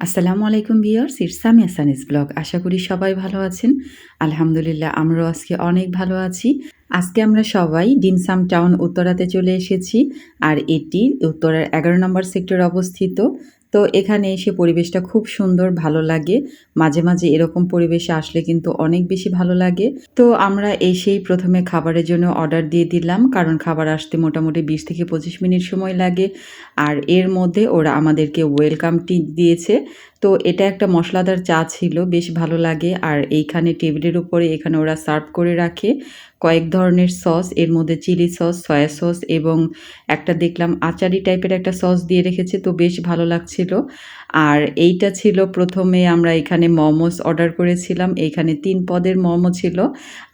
আসসালামু আলাইকুম viewers, it's Samia সানিস blog. আশা করি সবাই ভালো আছেন। আলহামদুলিল্লাহ আমরাও আজকে অনেক ভালো আছি। আজকে আমরা সবাই ডিমসাম টাউন উত্তরাতে চলে এসেছি। আর এটি উত্তরার ১১ নম্বর সেক্টরে অবস্থিত। তো এখানে এসে পরিবেশটা খুব সুন্দর, ভালো লাগে। মাঝে মাঝে এরকম পরিবেশে আসলে কিন্তু অনেক বেশি ভালো লাগে। তো আমরা এসেই প্রথমে খাবারের জন্য অর্ডার দিয়ে দিলাম, কারণ খাবার আসতে মোটামুটি ২০ থেকে ২৫ মিনিট সময় লাগে। আর এর মধ্যে ওরা আমাদেরকে ওয়েলকাম টি দিয়েছে। তো এটা একটা মশলাদার চা ছিল, বেশ ভালো লাগে। আর এইখানে টেবিলের উপরে এখানে ওরা সার্ভ করে রাখে কয়েক ধরনের সস, এর মধ্যে চিলি সস, সয়া সস এবং একটা দেখলাম আচারি টাইপের একটা সস দিয়ে রেখেছে, তো বেশ ভালো লাগছিল। আর এইটা ছিল প্রথমে আমরা এখানে মোমোস অর্ডার করেছিলাম। এইখানে ৩ পদের মোমো ছিল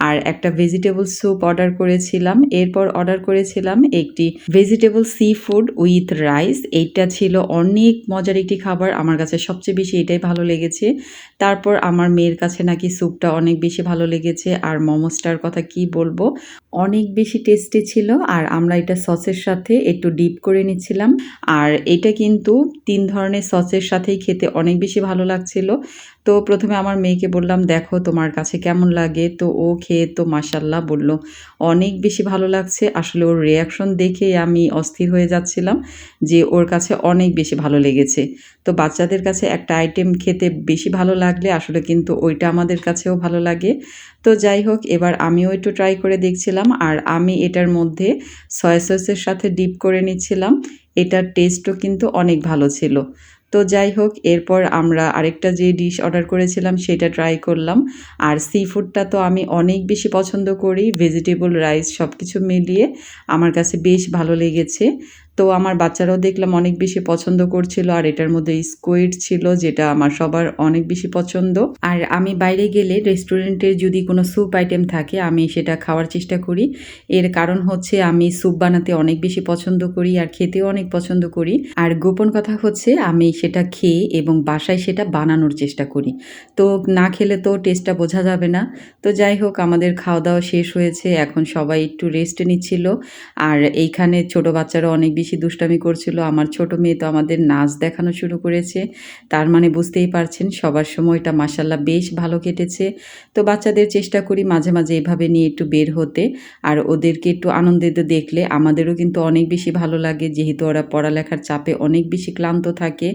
আর একটা ভেজিটেবল স্যুপ অর্ডার করেছিলাম। এরপর অর্ডার করেছিলাম একটি vegetable sea food with rice. এইটা ছিল অনেক মজার একটি খাবার, আমার কাছে সবচেয়ে বেশি এটাই ভালো লেগেছে। তারপর আমার মেয়ের কাছে নাকি স্যুপটা অনেক বেশি ভালো লেগেছে। আর মোমোসটার কথা কি বলবো, অনেক বেশি টেস্টি ছিল। আর আমরা এটা সসের সাথে একটু ডিপ করে নিচ্ছিলাম। আর এটা কিন্তু ৩ ধরনের সসের সাথেই খেতে অনেক বেশি ভালো লাগছিল। তো প্রথমে আমার মেয়েকে বললাম, দেখো তোমার কাছে কেমন লাগে। তো ও খেয়ে তো মাশাল্লাহ বলল, অনেক বেশি ভালো লাগছে। আসলে ওর রিয়াকশন দেখেই আমি অস্থির হয়ে যাচ্ছিলাম যে ওর কাছে অনেক বেশি ভালো লেগেছে। তো বাচ্চাদের কাছে একটা আইটেম খেতে বেশি ভালো লাগলে আসলে কিন্তু ওইটা আমাদের কাছেও ভালো লাগে। তো যাই হোক, এবার আমিও একটু ট্রাই করে দেখছিলাম। আর আমি এটার মধ্যে সয়া সসের সাথে ডিপ করে নিচ্ছিলাম। এটার টেস্টও কিন্তু অনেক ভালো ছিল। তো যাই হোক, এরপর আমরা আরেকটা যে ডিশ অর্ডার করেছিলাম সেটা ট্রাই করলাম। আর সি ফুডটা তো আমি অনেক বেশি পছন্দ করি, ভেজিটেবল রাইস সব কিছু মিলিয়ে আমার কাছে বেশ ভালো লেগেছে। তো আমার বাচ্চারাও দেখলাম অনেক বেশি পছন্দ করছিল। আর এটার মধ্যে স্কুইড ছিল, যেটা আমার সবার অনেক বেশি পছন্দ। আর আমি বাইরে গেলে রেস্টুরেন্টের যদি কোনো স্যুপ আইটেম থাকে আমি সেটা খাওয়ার চেষ্টা করি। এর কারণ হচ্ছে আমি স্যুপ বানাতে অনেক বেশি পছন্দ করি আর খেতেও অনেক পছন্দ করি। আর গোপন কথা হচ্ছে আমি সেটা খেয়ে এবং বাসায় সেটা বানানোর চেষ্টা করি। তো না খেলে তো টেস্টটা বোঝা যাবে না। তো যাই হোক, আমাদের খাওয়া দাওয়া শেষ হয়েছে, এখন সবাই একটু রেস্ট নিচ্ছিল। আর এইখানে ছোট বাচ্চারা অনেক বেশি দুষ্টামি করছিল। আমার ছোট মেয়ে তো আমাদের নাচ দেখানো শুরু করেছে। তার মানে বুঝতেই পারছেন সবার সময়টা মাশাল্লাহ বেশ ভালো কেটেছে। তো বাচ্চাদের চেষ্টা করি মাঝে মাঝে এভাবে নিয়ে একটু বের হতে। আর ওদেরকে একটু আনন্দিত দেখলে আমাদেরও কিন্তু অনেক বেশি ভালো লাগে, যেহেতু ওরা পড়ালেখার চাপে অনেক বেশি ক্লান্ত থাকে।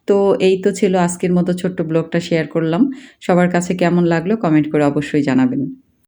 তো এই তো ছিল আজকের মতো ছোট্ট ব্লগটা শেয়ার করলাম। সবার কাছে কেমন লাগলো কমেন্ট করে অবশ্যই জানাবেন।